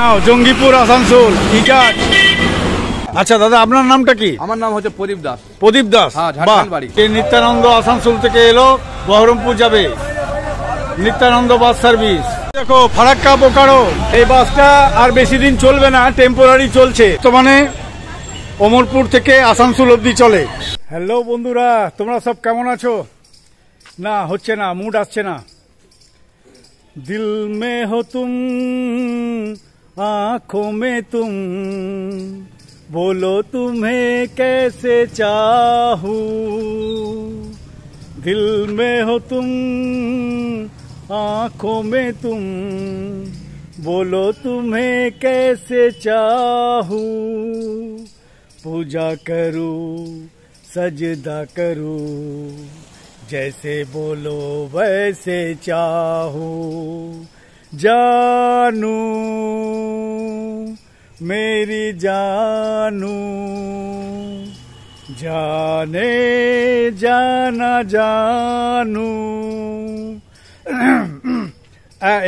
নাও জঙ্গিপুর আসানসোল ইজাজ। আচ্ছা দাদা, আপনার নামটা কি? আমার নাম হচ্ছে প্রদীপ দাস। প্রদীপ দাস, ঝাড়খণ্ড বাড়ি। নিত্যানন্দ আসানসোল থেকে এলো, বহরমপুর যাবে, নিত্যানন্দ বাস সার্ভিস। দেখো ফারাক্কা বোকারো, এই বাসটা আর বেশি দিন চলবে না, টেম্পোরারি চলছে। তো মানে অমরপুর থেকে আসানসোল অব্দি চলে। হ্যালো বন্ধুরা, তোমরা সব কেমন আছো? না হচ্ছে না, মুড আসছে না। দিল মে হো তুম, आँखों में तुम, बोलो तुम्हें कैसे चाहूं। दिल में हो तुम, आँखों में तुम, बोलो तुम्हें कैसे चाहूं। पूजा करूं, सजदा करूं, जैसे बोलो वैसे चाहूं। जानू मेरी जानू, जाने जाना जानू।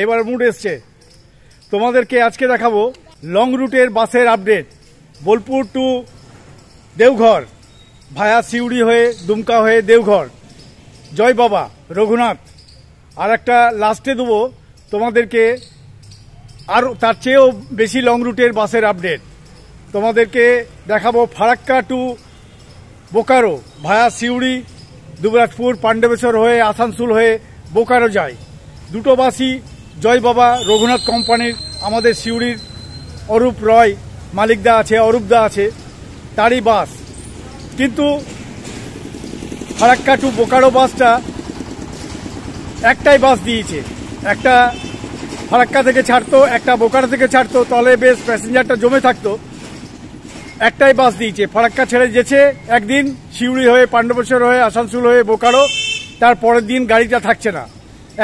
এবার মুড এসছে। তোমাদেরকে আজকে দেখাবো লং রুটের বাসের আপডেট। বোলপুর টু দেওঘর, ভায়া সিউড়ি হয়ে, দুমকা হয়ে দেওঘর, জয় বাবা, রঘুনাথ। আর একটা লাস্টে দেবো তোমাদেরকে আর তার চেয়েও বেশি লং রুটের বাসের আপডেট। তোমাদেরকে দেখাবো ফারাক্কা টু বোকারো, ভায়া সিউড়ি, দুবরাজপুর, পাণ্ডবেশ্বর হয়ে আসানসোল হয়ে বোকারো যায়। দুটো বাসই জয় বাবা রঘুনাথ কোম্পানির, আমাদের সিউড়ির অরূপ রয় মালিকদা আছে, অরূপদা আছে, তারই বাস। কিন্তু ফারাক্কা টু বোকারো বাসটা একটাই বাস দিয়েছে, একটা ফারাক্কা থেকে ছাড়তো, একটা বোকারো থেকে ছাড়তো, তাহলে বেশ প্যাসেঞ্জারটা জমে থাকতো। একটাই বাস দিয়েছে, ফারাক্কা ছেড়ে যেছে একদিন, সিউড়ি হয়ে, পাণ্ডবেশ্বর হয়ে, আসানসোল হয়ে বোকারো, তার পরের দিন গাড়িটা থাকছে না।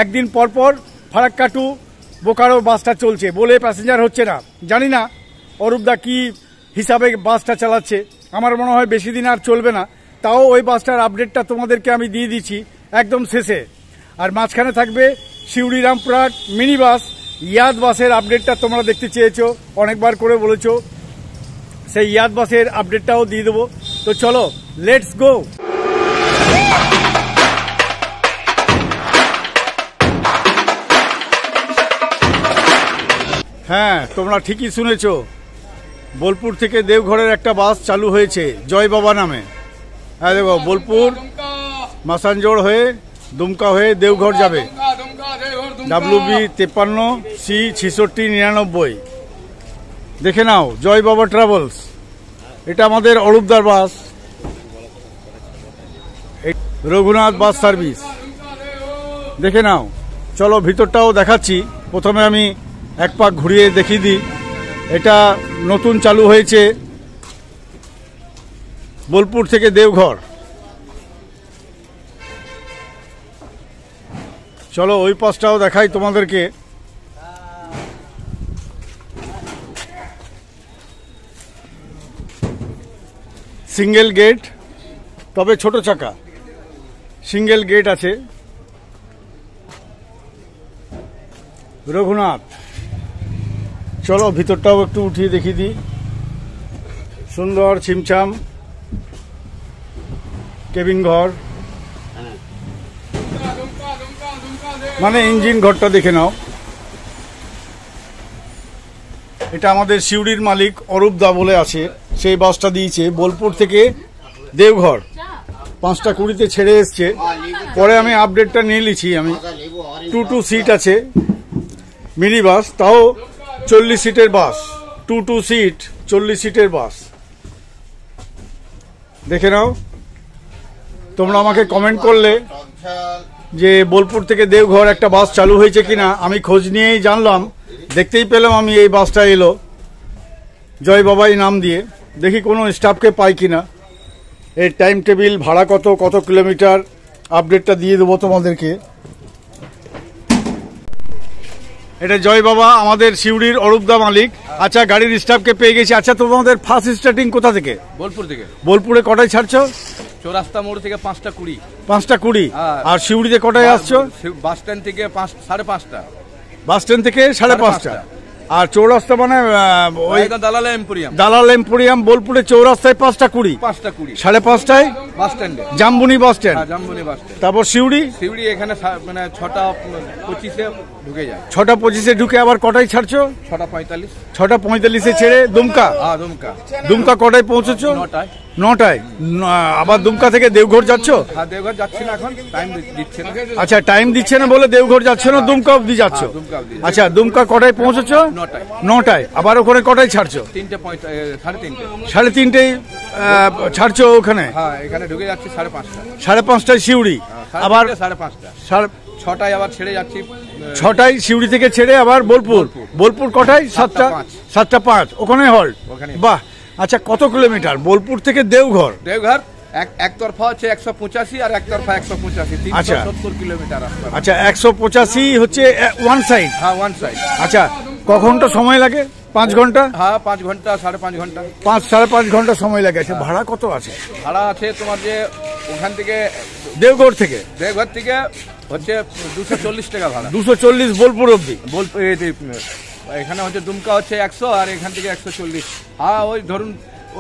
একদিন পর পর ফারাক্কা টু বোকারো বাসটা চলছে বলে প্যাসেঞ্জার হচ্ছে না। জানি না অরূপদা কি হিসাবে বাসটা চালাচ্ছে, আমার মনে হয় বেশি দিন আর চলবে না। তাও ওই বাসটার আপডেটটা তোমাদেরকে আমি দিয়ে দিচ্ছি একদম শেষে। আর মাঝখানে থাকবে সিউড়ি রামপুরহাট মিনি বাস, ইয়াদ বাসের আপডেটটা তোমরা দেখতে চেয়েছো, অনেকবার করে বলেছো, সেই ইয়াদ বাসের আপডেটটাও দিয়ে দেবো। তো চলো লেটস গো। হ্যাঁ, তোমরা ঠিকই শুনেছো, বোলপুর থেকে দেওঘরের একটা বাস চালু হয়েছে জয় বাবা নামে। হ্যাঁ দেখো, বোলপুর মাসানজোড় হয়ে, দুমকা হয়ে দেওঘর যাবে, WB 53C6699। দেখে নাও, জয় বাবা ট্রাভেলস, এটা আমাদের অরূপদার বাস, রঘুনাথ বাস সার্ভিস। দেখে নাও, চলো ভিতরটাও দেখাচ্ছি। প্রথমে আমি এক পাক ঘুরিয়ে দেখিয়ে দিই। এটা নতুন চালু হয়েছে বোলপুর থেকে দেওঘর। চলো ওই পাশটাও দেখাই তোমাদেরকে। সিঙ্গেল গেট, তবে ছোট চাকা, সিঙ্গেল গেট আছে। রঘুনাথ, চলো ভিতরটাও একটু উঠিয়ে দেখিয়ে দিই। সুন্দর ছিমছাম কেবিন ঘর, মানে ইঞ্জিন ঘরটা দেখে নাও। এটা আমাদের সিউড়ির মালিক অরূপদা বলে আছে, সেই বাসটা দিয়েছে বোলপুর থেকে দেওঘর। 5:20 ছেড়ে এসছে। পরে আমি আপডেটটা নিয়ে নিয়েছি। আমি 2 সিট আছে মিনি বাস, তাও 40 সিটের বাস, 2 সিট 40 সিটের বাস। দেখে নাও। তোমরা আমাকে কমেন্ট করলে যে বোলপুর থেকে দেওঘর একটা বাস চালু হয়েছে কিনা, আমি খোঁজ নিয়েই জানলাম, দেখতেই পেলাম আমি এই বাসটা এলো জয় বাবাই নাম দিয়ে। দেখি কোনো স্টাফকে পাই কিনা, এর টাইম টেবিল, ভাড়া কত, কত কিলোমিটার, আপডেটটা দিয়ে দেবো তোমাদেরকে। এটা জয় বাবা, আমাদের সিউড়ির অরূপদা মালিক। আচ্ছা, গাড়ির স্টাফকে পেয়ে গেছি। আচ্ছা, তোমাদের ফার্স্ট স্টার্টিং কোথা থেকে? বোলপুর থেকে। বোলপুরে কটায় ছাড়ছো? চৌরাস্তা মোড় থেকে 5:20। 5:20। আর সিউড়িতে কটায় আসছো? বাস স্ট্যান্ড থেকে 5:30। বাস স্ট্যান্ড থেকে 5:30। আর চৌরাস্তা মানে ওই দালাল এম্পোরিয়াম। দালাল এম্পোরিয়াম বোলপুরে চৌরাস্তায় 5টা 20, 5টা 20, 5:30 বাস স্ট্যান্ডে, Jamboni bus stand. Jamboni bus stand. তারপর শিউড়ি এখানে মানে 6:25 ঢুকে যায়। 6:25 ঢুকে আবার কটায় ছাড়ছো? 6:45। 6:45 ছেড়ে দুমকা। দুমকা কটায় পৌঁছেছো? 9টায়। আবার দুমকা থেকে দেওঘর যাচ্ছ? দেওঘর যাচ্ছি না এখন, টাইম দিচ্ছে না। আচ্ছা, টাইম দিচ্ছে না বলে দেওঘর যাচ্ছ না, দুমকা অব্দি যাচ্ছ। আচ্ছা, দুমকা কটায় পৌঁছেছো? 9টায়। আবার ওখানে কটায় ছাড়ছো? 3:30 ছাড়ছো ওখানে? এখানে ঢুকে যাচ্ছি 5:30। 5:30 শিউড়ি, আবার 5:30। 6টায় আবার ছেড়ে যাচ্ছি। 6টায় শিউড়ি থেকে ছেড়ে আবার বোলপুর। বোলপুর কটায়? 7:05 ওখানে হল্ট। বাহ। আচ্ছা, কত কিলোমিটার বোলপুর থেকে দেওঘর? একতরফা হচ্ছে 185 আর একতরফা 185, 370 কিলোমিটার। আচ্ছা, 185 হচ্ছে ওয়ান সাইড। One side. আচ্ছা, ক ঘন্টা সময় লাগে? 5 ঘন্টা? 5 ঘন্টা, 5.5 ঘন্টা। 5-5.5 ঘন্টা সময় লাগে। আচ্ছা, ভাড়া কত আছে? ভাড়া আছে তোমার যে ওখান থেকে দেওঘর থেকে হচ্ছে 240 টাকা ভাড়া। 240 বোলপুর অব্দি? বোলপুর এখানে হচ্ছে দুমকা হচ্ছে 100 আর এখান থেকে 140। ওই ধরুন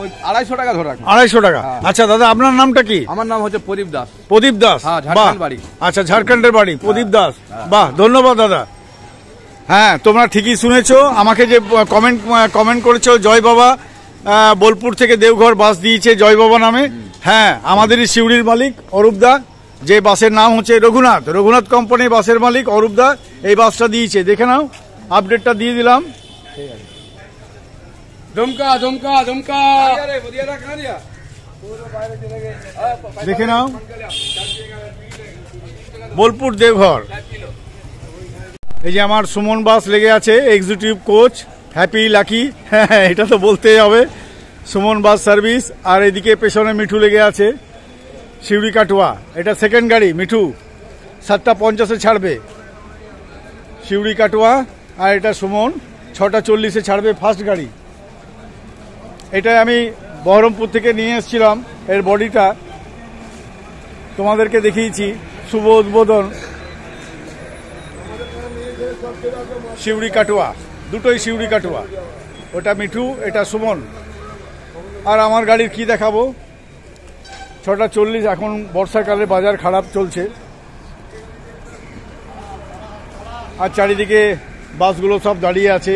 ওই 250 টাকা ধরে রাখুন। 250 টাকা। আচ্ছা দাদা, আপনার নামটা কি? আমার নাম হচ্ছে প্রদীপ দাস। প্রদীপ দাস? ঝাড়খণ্ড বাড়ি। আচ্ছা, ঝাড়খণ্ডের বাড়ি, প্রদীপ দাস। বাহ, ধন্যবাদ দাদা। হ্যাঁ, তোমরা ঠিকই শুনেছো। আমাকে যে কমেন্ট করেছো, জয় বাবা বোলপুর থেকে দেওঘর বাস দিয়েছে জয় বাবা নামে। হ্যাঁ, আমাদেরই শিউড়ির মালিক অরূপ দা, যে বাসের নাম হচ্ছে রঘুনাথ কোম্পানি বাসের মালিক অরূপ দা এই বাসটা দিয়েছে। দেখে নাও, আপডেটটা দিয়ে দিলাম। দেখে নাও, বোলপুর দেওঘর। এই যে আমার সুমন বাস লেগে আছে, এক্সিকিউটিভ কোচ, হ্যাপি লাকি। হ্যাঁ, এটা তো বলতেই হবে, সুমন বাস সার্ভিস। আর এদিকে পেছনে মিঠু লেগে আছে, শিউড়ি কাটুয়া। এটা সেকেন্ড গাড়ি, মিঠু 7:50 ছাড়বে শিউড়ি কাটুয়া। আর এটা সুমন 6:40 ছাড়বে ফার্স্ট গাড়ি। এটা আমি বহরমপুর থেকে নিয়ে এসেছিলাম, এর বডিটা তোমাদেরকে দেখিয়েছি। শুভ উদ্বোধন, শিউড়ি কাটুয়া, দুটোই শিউড়ি কাটুয়া। ওটা মিঠু, এটা সুমন। আর আমার গাড়ির কি দেখাবো, 6:40। এখন বর্ষাকালে বাজার খারাপ চলছে, আর চারিদিকে বাসগুলো সব দাঁড়িয়ে আছে।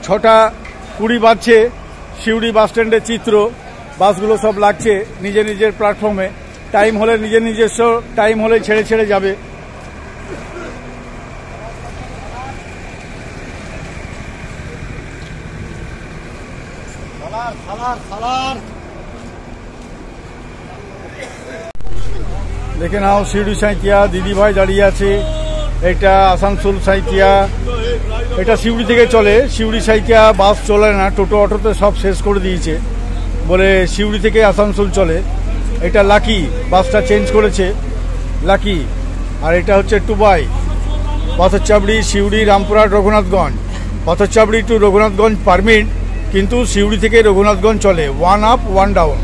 6:20 বাজছে, শিউড়ি বাস স্ট্যান্ডের চিত্র। বাসগুলো সব লাগছে নিজের প্ল্যাটফর্মে। টাইম হলে নিজস্ব টাইম হলে ছেড়ে যাবে। দেখে নাও, শিউড়ি সাঁইতিয়া দিদিভাই দাঁড়িয়ে আছে। এটা আসানসোল সাঁইতিয়া, এটা শিউড়ি থেকে চলে। শিউড়ি সাঁইতিয়া বাস চলে না, টোটো অটোতে সব শেষ করে দিয়েছে বলে শিউড়ি থেকে আসানসোল চলে। এটা লাকি, বাসটা চেঞ্জ করেছে লাকি। আর এটা হচ্ছে টুবাই, পাথরচাবড়ি, শিউড়ি, রামপুরহাট, রঘুনাথগঞ্জ। পাথরচাবড়ি টু রঘুনাথগঞ্জ পারমিট, কিন্তু শিউড়ি থেকে রঘুনাথগঞ্জ চলে। 1 up 1 down,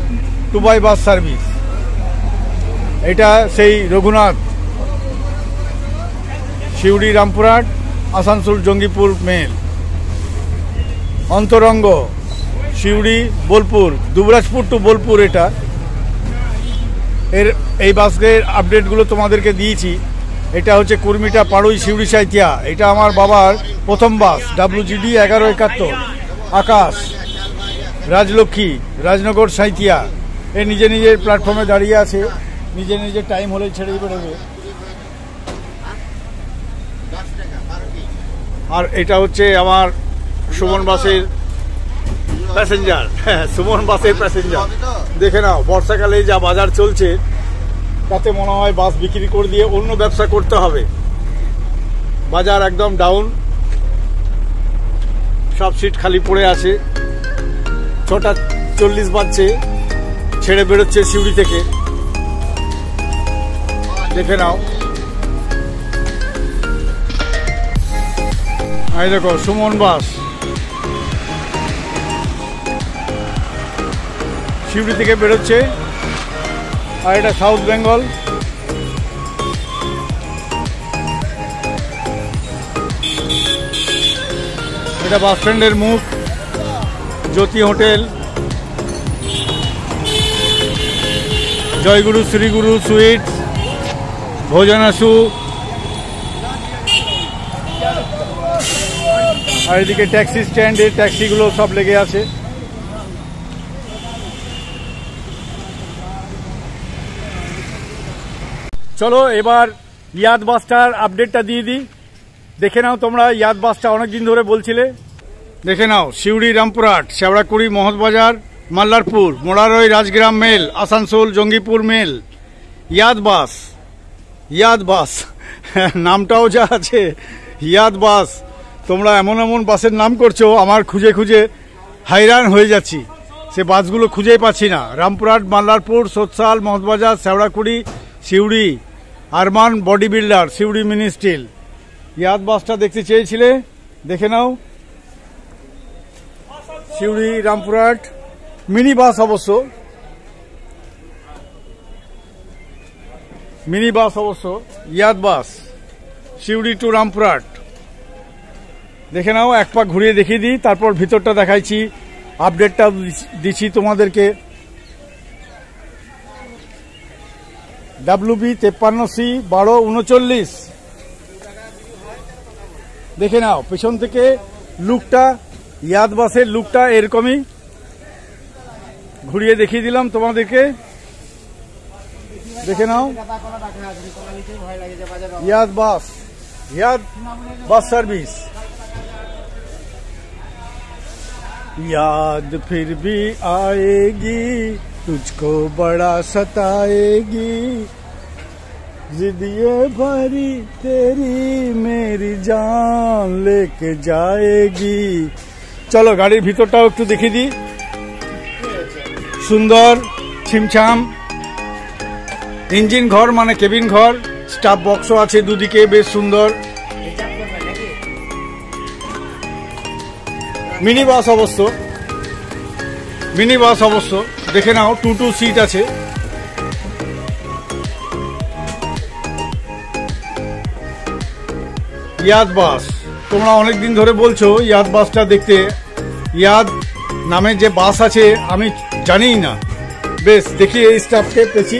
Tubai bus service. এটা সেই রঘুনাথ, শিউড়ি, রামপুরহাট, আসানসোল, জঙ্গিপুর মেল। অন্তরঙ্গ, শিউড়ি, বোলপুর, দুবরাজপুর টু বোলপুর। এটা এই বাসের আপডেটগুলো তোমাদেরকে দিয়েছি। এটা হচ্ছে কুর্মিটা, পাড়ুই, শিউড়ি সাঁইতিয়া। এটা আমার বাবার প্রথম বাস, WGD 1171। আকাশ, রাজলক্ষ্মী, রাজনগর সাঁইতিয়া। এ নিজের প্ল্যাটফর্মে দাঁড়িয়ে আছে, নিজের টাইম হলে ছেড়ে বেরোবে। আর এটা হচ্ছে আমার সুমন বাসের প্যাসেঞ্জার। সুমন বাসের প্যাসেঞ্জার। দেখে নাও, বর্ষাকালে যা বাজার চলছে তাতে মনে হয় বাস বিক্রি করে দিয়ে অন্য ব্যবসা করতে হবে। বাজার একদম ডাউন, সব সিট খালি পড়ে আছে। 6:40 বাজছে, ছেড়ে বেরোচ্ছে শিউড়ি থেকে। দেখে নাও, এই দেখো সুমন বাস শিউড়ি থেকে বেরোচ্ছে। আর এটা সাউথ বেঙ্গল। এটা বাস স্ট্যান্ডের মুখ, জ্যোতি হোটেল, জয়গুরু শ্রীগুরু সুইটস, ভোজনাসু, আর এদিকে ট্যাক্সি স্ট্যান্ডে ট্যাক্সিগুলো সব লেগে আছে। চলো এবার ইয়াদ বাসটার আপডেটটা দিয়ে দিই। দেখে নাও তোমরা, ইয়াদ বাসটা অনেকদিন ধরে বলছিলে। দেখে নাও, সিউড়ি রামপুরহাট, শেওড়াকুড়ি মহৎবাজার, মাল্লারপুর, মোড়ারই রাজগ্রাম মেল, আসানসোল জঙ্গিপুর মেল, ইয়াদ বাস। ইয়াদ বাস নামটাও যা আছে, ইয়াদ বাস। তোমরা এমন এমন বাসের নাম করছো, আমার খুঁজে খুঁজে হাইরান হয়ে যাচ্ছি, সে বাসগুলো খুঁজেই পাচ্ছি না। Rampurhat, Mallarpur, Sotsal, Mahatbazar, Sheorakuri, Suri, Arman body builder, Suri mini steel. ইয়াদ বাসটা দেখতে চেয়েছিলে, দেখে নাও। সিউড়ি রামপুরহাট মিনি বাস, অবশ্য মিনি বাস, অবশ্য ইয়াদ বাস, সিউড়ি টু রামপুরহাট। দেখে নাও, এক পাক ঘুরিয়ে দেখিয়ে দিই, তারপর ভিতরটা দেখাইছি, আপডেটটা দিচ্ছি তোমাদেরকে। WB 53C 1239। দেখে নাও পেছন থেকে লুকটা, ইয়াদ বাসের লুকটা এরকমই। ঘুরিয়ে দেখিয়ে দিলাম তোমাদেরকে, দেখে নাও। ইয়াদ বাস, ইয়াদ বাস সার্ভিস। याद फिर भी आएगी, तुझको बड़ा सताएगी, जिद ये भरी तेरी मेरी जान लेके जाएगी। চলো গাড়ির ভিতরটাও একটু দেখিয়ে দিই। সুন্দর ছিমছাম ইঞ্জিন ঘর, মানে কেবিন ঘর, স্টাফ বক্সও আছে দুদিকে, বেশ সুন্দর। মিনি বাস অবশ্য, মিনি বাস অবশ্য। দেখে নাও, 2 সিট আছে। ইয়াদ বাস, তোমরা অনেকদিন ধরে বলছো ইয়াদ বাসটা দেখতে। ইয়াদ নামের যে বাস আছে আমি জানিই না। বেশ, দেখি এই স্টাফকে পেয়েছি।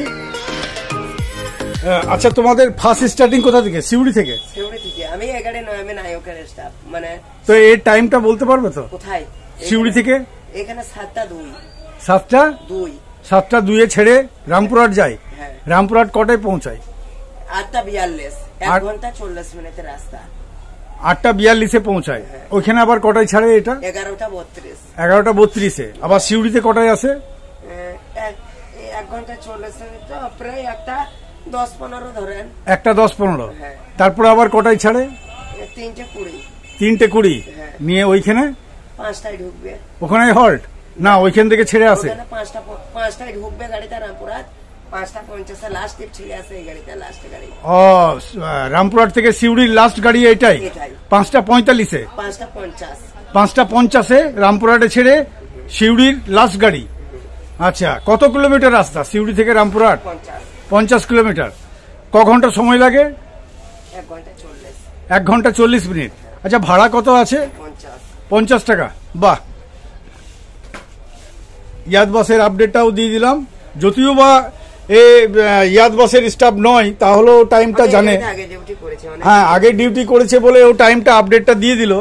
আচ্ছা, তোমাদের ফার্স্ট স্টার্টিং কোথা থেকে? সিউড়ি থেকে? সিউড়ি থেকে। আমি এগারে নয়মে নায়কের স্টাফ, মানে তো এর টাইমটা বলতে পারবে তো? কোথায়? সিউড়ি থেকে এখানে 7টা 2। 7টা 2 ছেড়ে রামপুরহাট যায়। হ্যাঁ। রামপুরহাট কটায় পৌঁছায়? 8টা 42, 1 ঘন্টা 40 মিনিটের রাস্তা। 8টা 42-এ পৌঁছায়। ওইখানে আবার কটায় ছাড়ে এটা? 11টা 32। 11টা 32-এ। আবার সিউড়িতে কটায় আসে? 1 ঘন্টা 40 মিনিট, প্রায় 1টা 10-15 ধরেন। 1টা 10-15। হ্যাঁ। তারপরে আবার কটায় ছাড়ে? 3টে 20। 3টে 20 হ্যাঁ। নিয়ে ওইখানে 5টায় ঢুকবে। ওখানে হল্ট না, ওইখান থেকে ছেড়ে আসে? 5টায় ঢুকবে গাড়িটা রামপুরহাট। 5টা 50-এ লাস্ট টিপ ছেড়ে আসে এই গাড়িটা, লাস্ট গাড়ি। ও, রামপুরহাট থেকে সিউড়ির লাস্ট গাড়ি এটাই? 5টা 45-এ। 5টা 50। 5টা 50-এ রামপুরহাটে ছেড়ে সিউড়ির লাস্ট গাড়ি। আচ্ছা, কত কিলোমিটার রাস্তা সিউড়ি থেকে রামপুরহাট? 50 কিলোমিটার। ক ঘন্টা সময় লাগে? 1 ঘন্টা 40। 1 ঘন্টা 40 মিনিট। আচ্ছা, ভাড়া কত আছে? 50 টাকা। বাহ। ইয়াদ বাসের আপডেটটাও দিয়ে দিলাম। যদিও বা ইয়াদ বাসের স্টাফ নয়, তাহলেও টাইমটা জানে। হ্যাঁ, আগে ডিউটি করেছে বলে ও টাইমটা আপডেটটা দিয়ে দিল।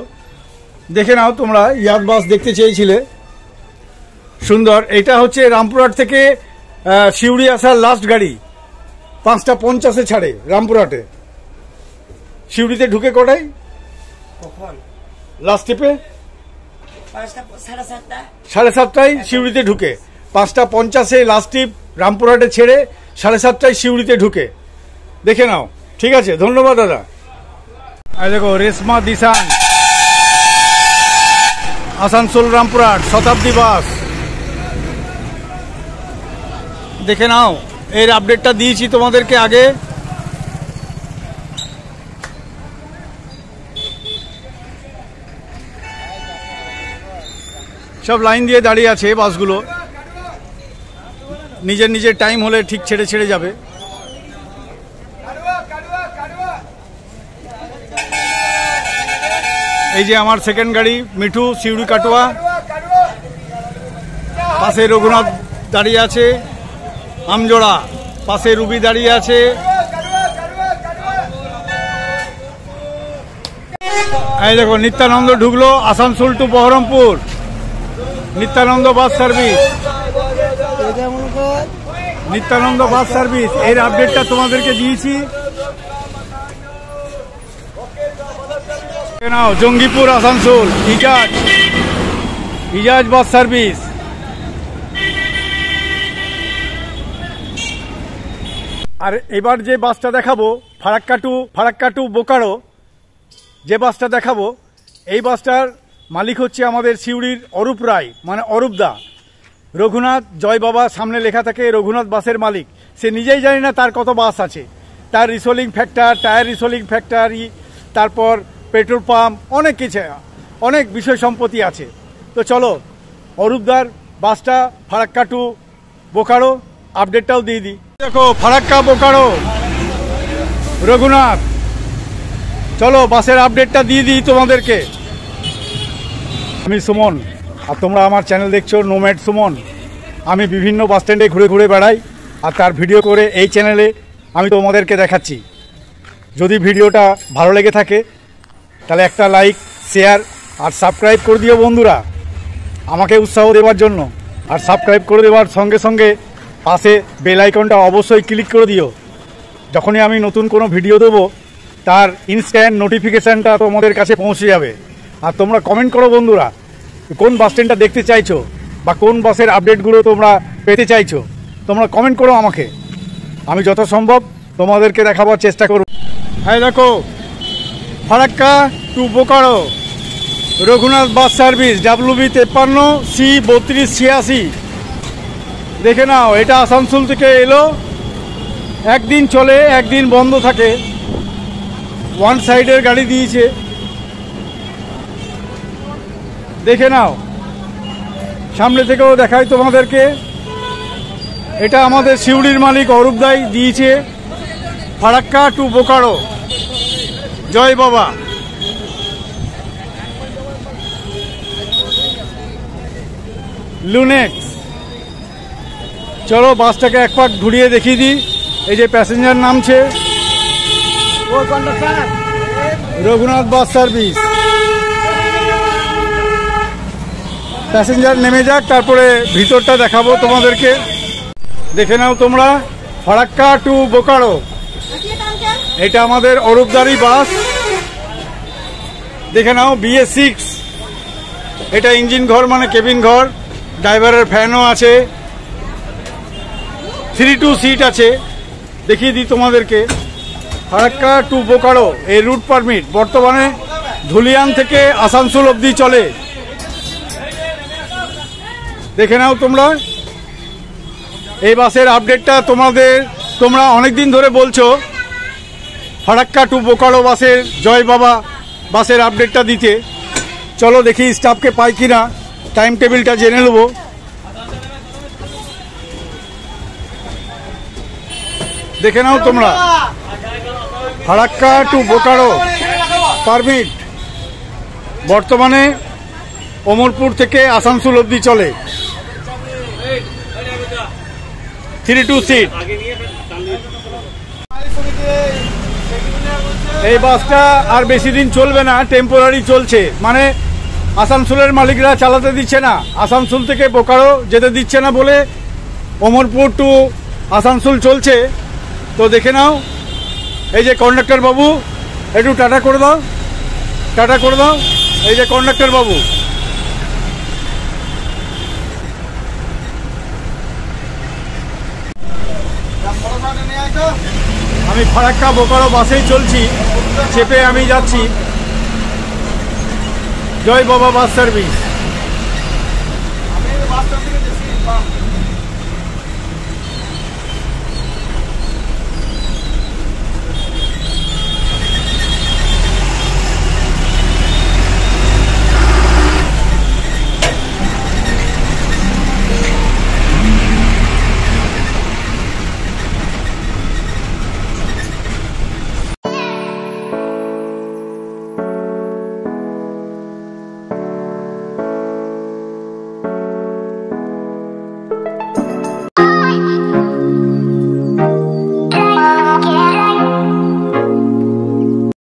দেখে নাও তোমরা, ইয়াদ বাস দেখতে চেয়েছিলে, সুন্দর। এটা হচ্ছে রামপুরহাট থেকে সিউড়ি আসার লাস্ট গাড়ি। 5টা 50-এ ছাড়ে রামপুরহাটে। সিউড়িতে ঢুকে কটায়? কখন লাস্ট টিপে? 5টা 7:30টায় সিউড়িতে ঢুকে। 5টা 50-এ লাস্ট টিপ রামপুরহাটে ছেড়ে 7:30টায় সিউড়িতে ঢুকে। দেখে নাও। ঠিক আছে, ধন্যবাদ দাদা। আর দেখো, রেশমা দিশান, আসানসোল রামপুরহাট শতাব্দী বাস। দেখে নাও, এর আপডেটটা দিয়েছি তোমাদেরকে আগে। সব লাইন দিয়ে দাঁড়িয়ে আছে বাসগুলো, নিজের নিজের টাইম হলে ঠিক ছেড়ে ছেড়ে যাবে। এই যে আমার সেকেন্ড গাড়ি মিঠু সিউড়ি কাটোয়া, পাশে রঘুনাথ দাঁড়িয়ে আছে, আমজোড়া পাশে রুবি দাঁড়িয়ে আছে। এই দেখো নিত্যানন্দ ঢুকলো Asansol to Baharampur, Nityananda bus service, Nityananda bus service. এর আপডেটটা তোমাদেরকে দিয়েছি। নাও জঙ্গিপুর আসানসোল ইজাজ বাস সার্ভিস। আর এবার যে বাসটা দেখাবো ফারাক্কা টু বোকারো, যে বাসটা দেখাবো এই বাসটার মালিক হচ্ছে আমাদের সিউড়ির অরূপ রায়, মানে অরূপ দা। রঘুনাথ জয় বাবা সামনে লেখা থাকে, রঘুনাথ বাসের মালিক। সে নিজেই জানি না তার কত বাস আছে। তার resoling factor, tyre resoling factory, তারপর পেট্রোল পাম্প, অনেক কিছু, অনেক বিষয় সম্পত্তি আছে। তো চলো অরূপদার বাসটা ফারাক্কা টু বোকারো আপডেটটাও দিয়ে দিই। দেখো ফারাক্কা বোকারো রঘুনাথ, চলো বাসের আপডেটটা দিয়ে দিই তোমাদেরকে। আমি সুমন, আর তোমরা আমার চ্যানেল দেখছো নোম্যাড সুমন। আমি বিভিন্ন বাস স্ট্যান্ডে ঘুরে ঘুরে বেড়াই আর তার ভিডিও করে এই চ্যানেলে আমি তোমাদেরকে দেখাচ্ছি। যদি ভিডিওটা ভালো লেগে থাকে তাহলে একটা লাইক, শেয়ার আর সাবস্ক্রাইব করে দিও বন্ধুরা, আমাকে উৎসাহ দেওয়ার জন্য। আর সাবস্ক্রাইব করে দেওয়ার সঙ্গে সঙ্গে পাশে বেল আইকনটা অবশ্যই ক্লিক করে দিও। যখনই আমি নতুন কোনো ভিডিও দেবো তার ইনস্ট্যান্ট নোটিফিকেশানটা তোমাদের কাছে পৌঁছে যাবে। আর তোমরা কমেন্ট করো বন্ধুরা, কোন বাস স্ট্যান্ডটা দেখতে চাইছো বা কোন বাসের আপডেটগুলো তোমরা পেতে চাইছো, তোমরা কমেন্ট করো আমাকে। আমি যথাসম্ভব তোমাদেরকে দেখাবার চেষ্টা করব। হ্যাঁ দেখো Farakka to Bokaro Raghunath bus service WB53C3286। দেখে নাও, এটা আসানসোল থেকে এলো, একদিন চলে একদিন বন্ধ থাকে, ওয়ান সাইডের গাড়ি দিয়েছে। দেখে নাও, সামনে থেকেও দেখাই তোমাদেরকে। এটা আমাদের সিউড়ির মালিক অরূপ দাই দিয়েছে, ফারাক্কা টু বোকারো। জয় বাবা। লুনেক্স। চলো বাসটাকে এক পাক ঘুরিয়ে দেখিয়ে দিই। এই যে প্যাসেঞ্জার নামছে, রঘুনাথ বাস সার্ভিস। প্যাসেঞ্জার নেমে যাক, তারপরে ভিতরটা দেখাবো তোমাদেরকে। দেখে নাও তোমরা, ফারাক্কা টু বোকারো। এটা আমাদের অরূপদারি বাস। দেখে নাও BA6। এটা ইঞ্জিন ঘর, মানে কেবিন ঘর, ড্রাইভারের ফ্যানও আছে, 3-2 সিট আছে। দেখিয়ে দিই তোমাদেরকে। ফারাক্কা টু বোকারো এই রুট পারমিট বর্তমানে ধুলিয়ান থেকে আসানসোল অবধি চলে। দেখে নাও তোমরা এই বাসের আপডেটটা। তোমরা অনেক দিন ধরে বলছো ফারাক্কা টু বোকারো বাসের জয় বাবা বাসের আপডেটটা দিতে। চলো দেখি স্টাফকে পাই কিনা, টাইম টেবিলটা জেনে নেবো। দেখে নাও তোমরা, ফারাক্কা টু বোকারো পারমিট বর্তমানে অমরপুর থেকে আসানসোল অবধি চলে, 3-2 সিট। এই বাসটা আর বেশি দিন চলবে না, টেম্পোরারি চলছে, মানে আসানসোলের মালিকরা চালাতে দিচ্ছে না, আসানসোল থেকে বোকারো যেতে দিচ্ছে না বলে অমরপুর টু আসানসোল চলছে। তো দেখে নাও, এই যে কন্ডাক্টর বাবু, একটু টাটা করে দাও, টাটা করে দাও। এই যে কন্ডাক্টর বাবু। আমি ফারাক্কা বোকারো বাসেই চলছি, চেপে আমি যাচ্ছি জয় বাবা বাস সার্ভিস।